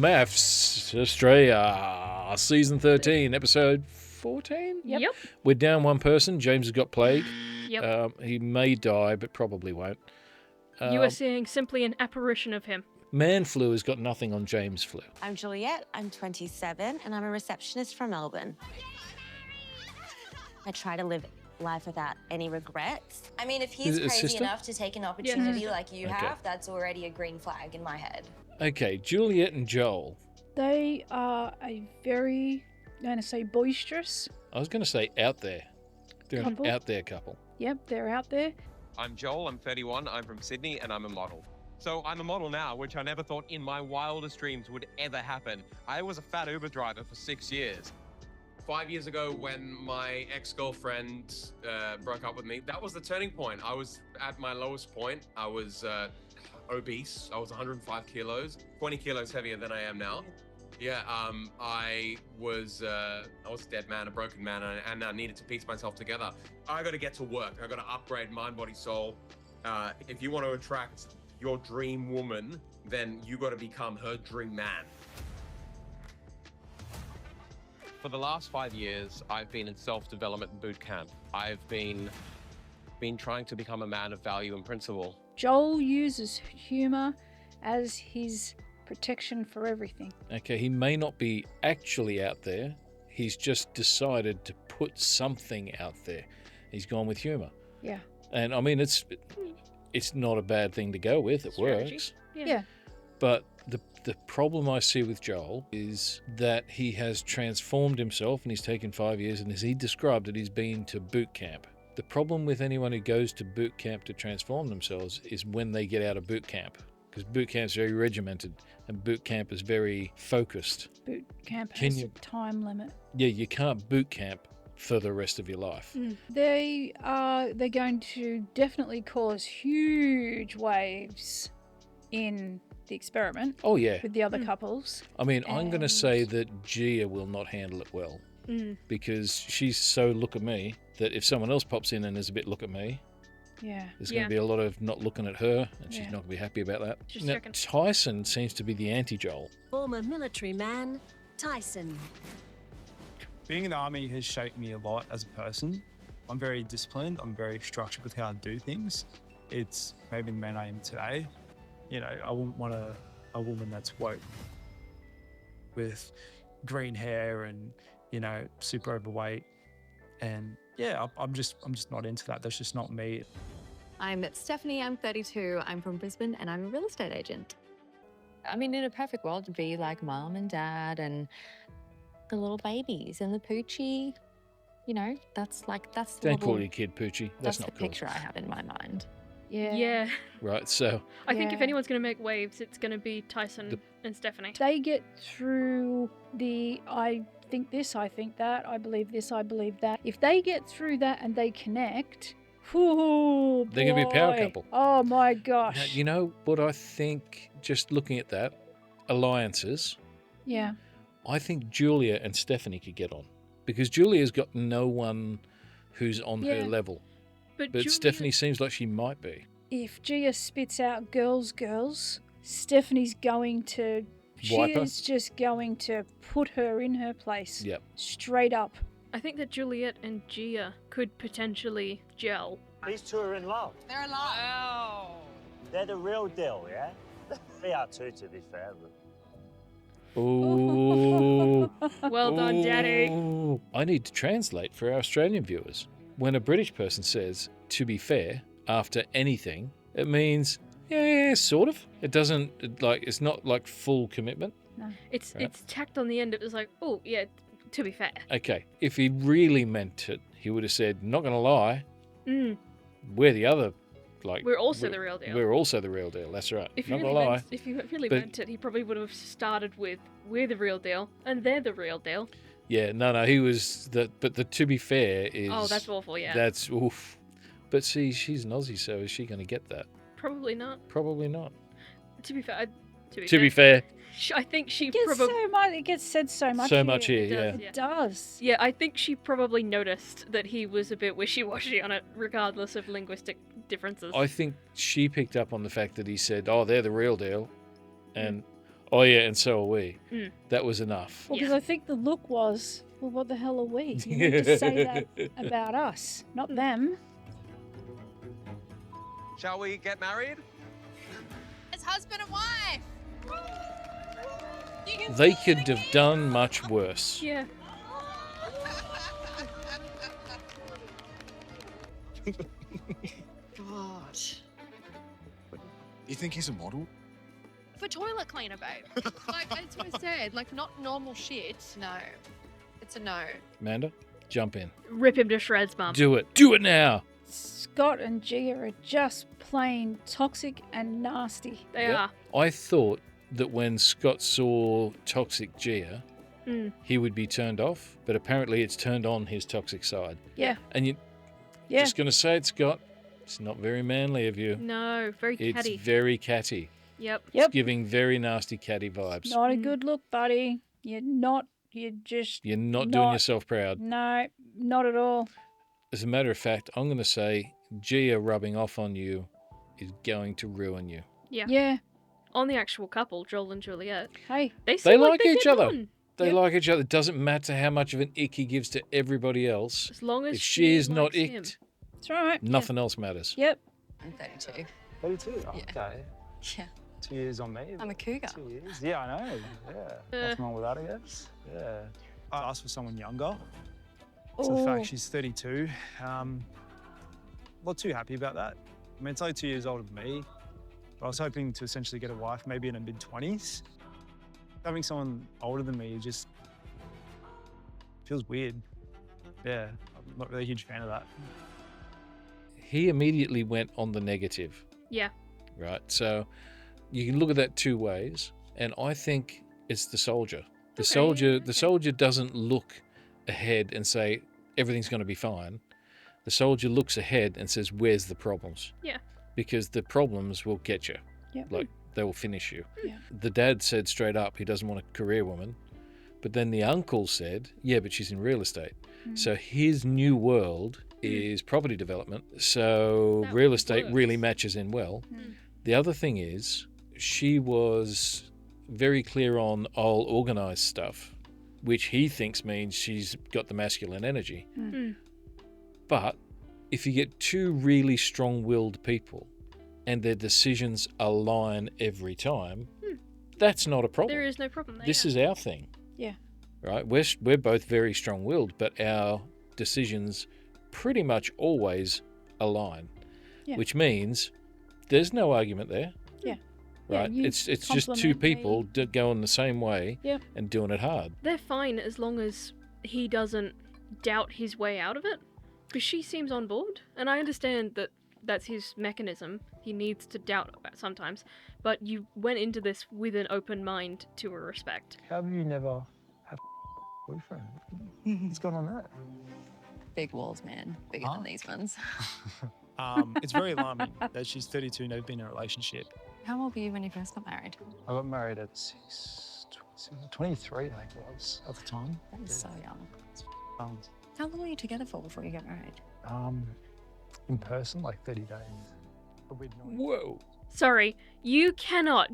Mafs, Australia, season 13, episode 14? Yep. We're down one person. James has got plague. Yep. He may die, but probably won't. You are seeing simply an apparition of him. Man flu has got nothing on James flu. I'm Juliette, I'm 27, and I'm a receptionist from Melbourne. I try to live life without any regrets. I mean, if he's crazy sister? enough to take an opportunity like you have, that's already a green flag in my head. Okay, Juliette and Joel. They are a very, I'm going to say, boisterous. I was going to say out there. They're Couple. an out there couple. Yep, they're out there. I'm Joel, I'm 31, I'm from Sydney, and I'm a model. So I'm a model now, which I never thought in my wildest dreams would ever happen. I was a fat Uber driver for 6 years. 5 years ago, when my ex-girlfriend broke up with me, that was the turning point. I was at my lowest point. I was obese. I was 105 kilos, 20 kilos heavier than I am now. Yeah, I was a dead man, a broken man, and I needed to piece myself together. I got to get to work. I got to upgrade mind, body, soul. If you want to attract your dream woman, then you got to become her dream man. For the last 5 years, I've been in self-development boot camp. I've been trying to become a man of value and principle. Joel uses humour as his protection for everything. Okay, he may not be actually out there. He's just decided to put something out there. He's gone with humour. Yeah. And I mean, it's not a bad thing to go with. It Strategy. works. Yeah. But the problem I see with Joel is that he has transformed himself, and he's taken 5 years, and as he described it, he's been to boot camp. The problem with anyone who goes to boot camp to transform themselves is when they get out of boot camp, because boot camp's very regimented and boot camp is very focused. Boot camp Can has you- a time limit. Yeah, you can't boot camp for the rest of your life. They're going to definitely cause huge waves in the experiment Oh yeah, with the other couples. I mean, I'm going to And- say that Gia will not handle it well because she's so look at me that if someone else pops in and is a bit look at me, Yeah. there's going to be a lot of not looking at her, and she's Yeah. not going to be happy about that. Just Now, checking. Tyson seems to be the anti-Joel. Former military man, Tyson. Being in the army has shaped me a lot as a person. I'm very disciplined. I'm very structured with how I do things. It's made me the man I am today. You know, I wouldn't want a woman that's woke with green hair and, you know, super overweight. And yeah, I'm just not into that. That's just not me. I'm Stephanie, I'm 32, I'm from Brisbane, and I'm a real estate agent. I mean, in a perfect world, it'd be like mom and dad and the little babies and the poochie. You know, that's the Don't call little- your kid Poochie. that's That's not the cool. picture I have in my mind. Yeah. Yeah. Right, so I think if Yeah. anyone's going to make waves, it's going to be Tyson and Stephanie. They get through the I think this, I think that, I believe this, I believe that. If they get through that and they connect, whoo, They're gonna be a power boy. couple. Oh my now, gosh. you know what I think, just looking at that, alliances, Yeah. I think Julia and Stephanie could get on. Because Julia's got no one who's on Yeah. her level. But Julia- Stephanie seems like she might be. If Gia spits out girls, Stephanie's going to. Wipe her? She's just going to put her in her place. Yep. Straight up. I think that Juliette and Gia could potentially gel. These two are in love. They're in love. They're the real deal, yeah? We are too, to be fair. But... Ooh. Well done, Daddy. Ooh. I need to translate for our Australian viewers. When a British person says, to be fair, after anything, it means, yeah, sort of. It doesn't, it's not like full commitment. It's Right. it's tacked on the end. It was like, oh yeah, to be fair. Okay, if he really meant it, he would have said, not going to lie, we're the other, We're also the real deal. We're also the real deal, that's right. If not you going really to lie. meant, if you really But- meant it, he probably would have started with we're the real deal and they're the real deal. Yeah, no, he was, but the to be fair is... Oh, that's awful. Yeah. That's, oof. But see, she's an Aussie, so is she going to get that? Probably not. Probably not. To be fair. To be fair, I think she It gets probably. so much. It gets said so much. so much here, It yeah. does, It does. Yeah, I think she probably noticed that he was a bit wishy-washy on it, regardless of linguistic differences. I think she picked up on the fact that he said, oh, they're the real deal. And Oh, yeah, and so are we. Mm. That was enough. Well, because I think the look was, well, what the hell are we? You need to say that about us, not them. Shall we get married? As husband and wife. They could have done much worse. Yeah. God. You think he's a model? For toilet cleaner, babe. Like, that's what I said. Like, not normal shit. No. It's a no. Amanda, jump in. Rip him to shreds, Mum. Do it. Do it now. Scott and Gia are just plain toxic and nasty. They Yep. are. I thought that when Scott saw toxic Gia, he would be turned off, but apparently it's turned on his toxic side. Yeah. And you're Yeah. just going to say it, Scott. It's not very manly of you. No, very catty. It's very catty. Yep. It's giving very nasty catty vibes. Not a good look, buddy. You're not doing yourself proud. No, not at all. As a matter of fact, I'm going to say Gia rubbing off on you is going to ruin you. Yeah. Yeah. On the actual couple, Joel and Juliette. Hey. They They seem like they each get other. on. They like each other. It doesn't matter how much of an ick he gives to everybody else. As long as if she is not likes him. icked, That's right. nothing else matters. Yep. I'm 32. 32? Oh, Yeah. okay. Yeah. 2 years on me. I'm a cougar. 2 years? Yeah, I know. Yeah. Nothing wrong with that, I guess. Yeah. I asked for someone younger. So the fact she's 32, not too happy about that. I mean, it's only 2 years older than me. But I was hoping to essentially get a wife maybe in her mid-20s. Having someone older than me just feels weird. Yeah, I'm not really a huge fan of that. He immediately went on the negative. Yeah. Right. So you can look at that two ways, and I think it's the soldier. The soldier doesn't look ahead and say everything's going to be fine. The soldier looks ahead and says, "Where's the problems?" Yeah. Because the problems will get you. Yep. Like they will finish you. Yeah. The dad said straight up he doesn't want a career woman, but then the uncle said, "Yeah, but she's in real estate." So his new world is property development. So That real estate works. really matches in well. The other thing is, she was very clear on all organized stuff, which he thinks means she's got the masculine energy. But if you get two really strong-willed people and their decisions align every time, that's not a problem. There is no problem there. This is our thing. Yeah. Right? We're both very strong-willed, but our decisions pretty much always align, which means there's no argument there. Yeah. Right? Yeah, you it's just two compliment me. people going the same way Yeah. and doing it hard. They're fine as long as he doesn't doubt his way out of it. Because she seems on board. And I understand that that's his mechanism. He needs to doubt sometimes. But you went into this with an open mind to a respect. How have you never had a boyfriend? What's going on there? Big walls, man. Bigger than these ones. It's very alarming that she's 32, never been in a relationship. How old were you when you first got married? I got married at 23, I think it was, at the time. That is so young. Um, How long were you together for before you got married? in person, like 30 days. But we'd known Whoa. Sorry, you cannot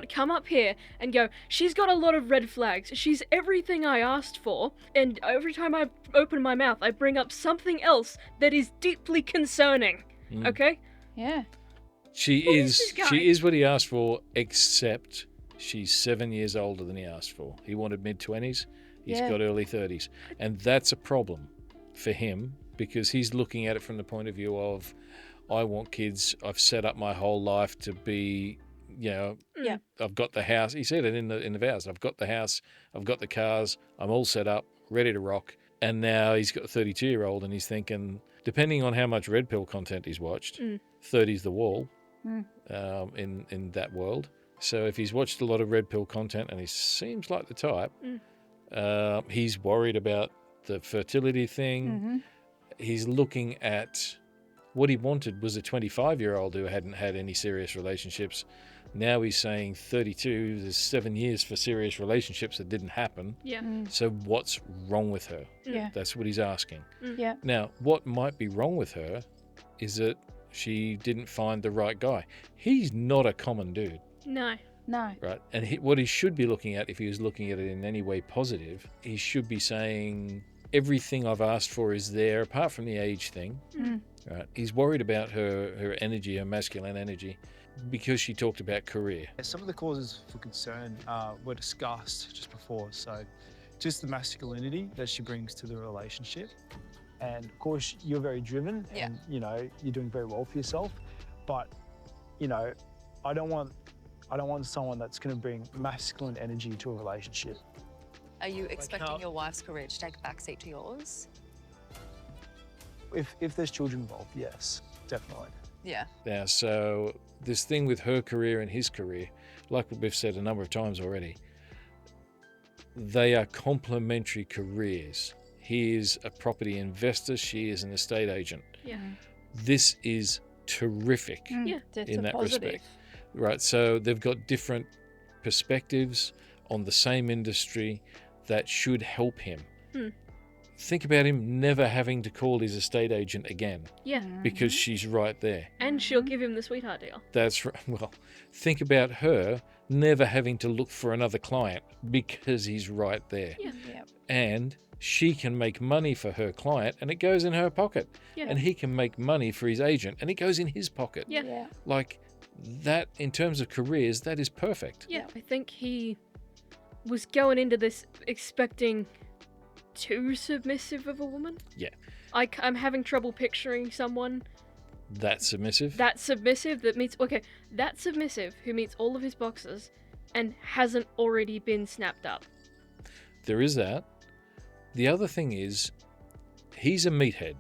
come up here and go, she's got a lot of red flags. She's everything I asked for. And every time I open my mouth, I bring up something else that is deeply concerning. Okay? Yeah. She Who is this guy? is what he asked for, except she's 7 years older than he asked for. He wanted mid-20s. He's Yeah. got early 30s. And that's a problem for him because he's looking at it from the point of view of, I want kids. I've set up my whole life to be, Yeah. I've got the house. He said it in the vows. I've got the house. I've got the cars. I'm all set up, ready to rock. And now he's got a 32-year-old and he's thinking, depending on how much red pill content he's watched, 30's the wall in that world. So if he's watched a lot of red pill content and he seems like the type, he's worried about the fertility thing. He's looking at what he wanted was a 25-year-old who hadn't had any serious relationships. Now he's saying 32, there's 7 years for serious relationships that didn't happen. Yeah. So what's wrong with her? Yeah. That's what he's asking. Yeah. Now, what might be wrong with her is that she didn't find the right guy. He's not a common dude. No. No. Right. And what he should be looking at, if he was looking at it in any way positive, he should be saying, everything I've asked for is there, apart from the age thing. Mm. Right. He's worried about her energy, her masculine energy, because she talked about career. Some of the causes for concern were discussed just before. So just the masculinity that she brings to the relationship. And of course, you're very driven and, you know, you're doing very well for yourself. But, you know, I don't want someone that's going to bring masculine energy to a relationship. Are you expecting your wife's career to take a backseat to yours? If there's children involved, yes, definitely. Yeah. Now, so this thing with her career and his career, like we've said a number of times already, they are complementary careers. He is a property investor. She is an estate agent. Yeah. This is terrific Yeah. in that respect. Right. So they've got different perspectives on the same industry that should help him. Think about him never having to call his estate agent again. Yeah. Because she's right there. And she'll give him the sweetheart deal. That's right. Well, think about her never having to look for another client because he's right there. Yeah. Yep. And she can make money for her client and it goes in her pocket. Yeah. And he can make money for his agent and it goes in his pocket. Yeah. Yeah. Like that, in terms of careers, that is perfect. Yeah. I think he was going into this expecting too submissive of a woman. Yeah. I'm having trouble picturing someone That submissive. that submissive who meets all of his boxes and hasn't already been snapped up. There is that. The other thing is, he's a meathead.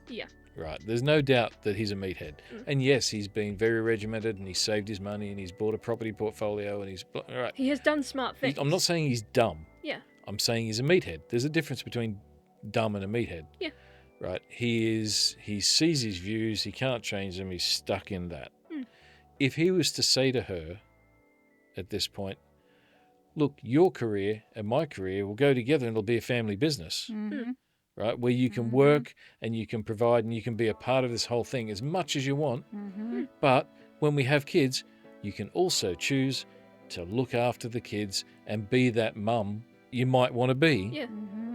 Yeah. Right. There's no doubt that he's a meathead. And yes, he's been very regimented and he's saved his money and he's bought a property portfolio and he's... Right. He has done smart things. I'm not saying he's dumb. Yeah. I'm saying he's a meathead. There's a difference between dumb and a meathead. Yeah. Right. He sees his views. He can't change them. He's stuck in that. If he was to say to her at this point, look, your career and my career will go together and it'll be a family business. Right, where you can work and you can provide and you can be a part of this whole thing as much as you want. But when we have kids, you can also choose to look after the kids and be that mum you might want to be. Yeah.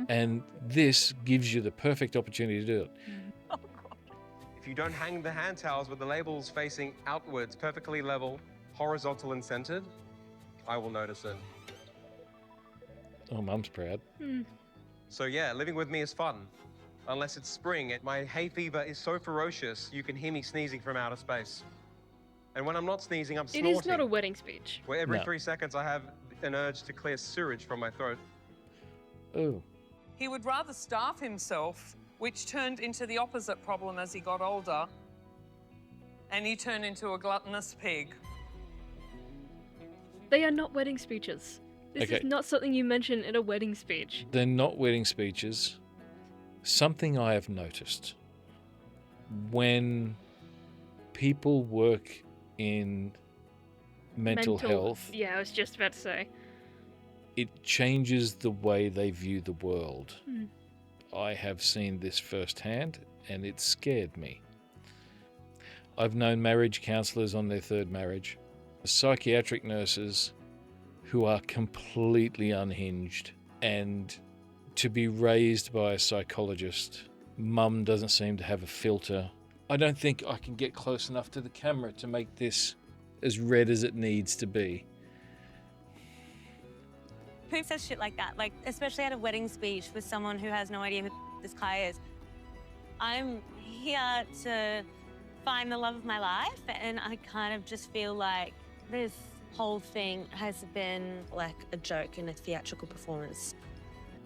And this gives you the perfect opportunity to do it. If you don't hang the hand towels with the labels facing outwards, perfectly level, horizontal and centered, I will notice it. Oh, mum's proud. So yeah, living with me is fun. Unless it's spring, my hay fever is so ferocious, you can hear me sneezing from outer space. And when I'm not sneezing, I'm It snorting. is not a wedding speech. Where every No. 3 seconds I have an urge to clear sewage from my throat. Oh. He would rather starve himself, which turned into the opposite problem as he got older. And he turned into a gluttonous pig. They are not wedding speeches. This Okay. is not something you mention in a wedding speech. They're not wedding speeches. Something I have noticed when people work in mental health, Yeah, I was just about to say. it changes the way they view the world. Mm. I have seen this firsthand and it scared me. I've known marriage counsellors on their third marriage, psychiatric nurses who are completely unhinged, and to be raised by a psychologist. Mum doesn't seem to have a filter. I don't think I can get close enough to the camera to make this as red as it needs to be. Who says shit like that? Like, especially at a wedding speech with someone who has no idea who this guy is. I'm here to find the love of my life, and I kind of just feel like this whole thing has been like a joke and a theatrical performance.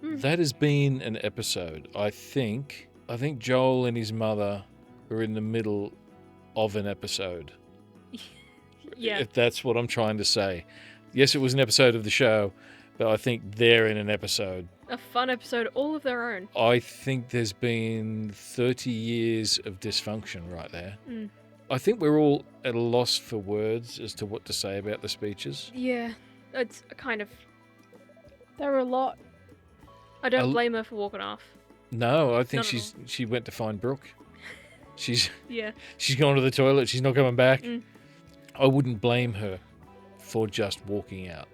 That has been an episode. I think Joel and his mother are in the middle of an episode. Yeah. If that's what I'm trying to say. Yes, it was an episode of the show, but I think they're in an episode. A fun episode all of their own. I think there's been 30 years of dysfunction right there. Mm. I think we're all at a loss for words as to what to say about the speeches. Yeah, it's a kind of... There are a lot. I don't blame her for walking off. No, I think Not at she went to find Brooke. She's Yeah. gone to the toilet. She's not coming back. Mm. I wouldn't blame her for just walking out.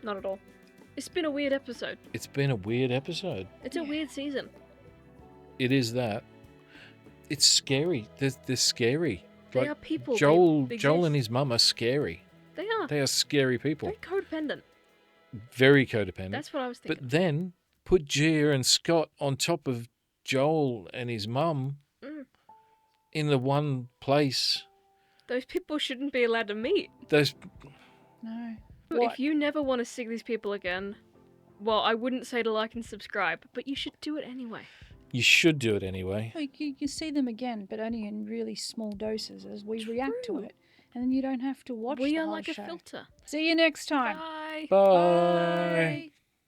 Not at all. It's been a weird episode. It's been a weird episode. It's a weird season. It is that. It's scary. They're scary. They are people. Joel They and exist. his mum are scary. They are. They are scary people. Very codependent. Very codependent. That's what I was thinking. But then put Gia and Scott on top of Joel and his mum in the one place. Those people shouldn't be allowed to meet. Those. No. If you never want to see these people again, well, I wouldn't say to like and subscribe, but you should do it anyway. You should do it anyway. Like you see them again, but only in really small doses as we react to it. And then you don't have to watch We the are whole like a show. filter. See you next time. Bye. Bye. Bye.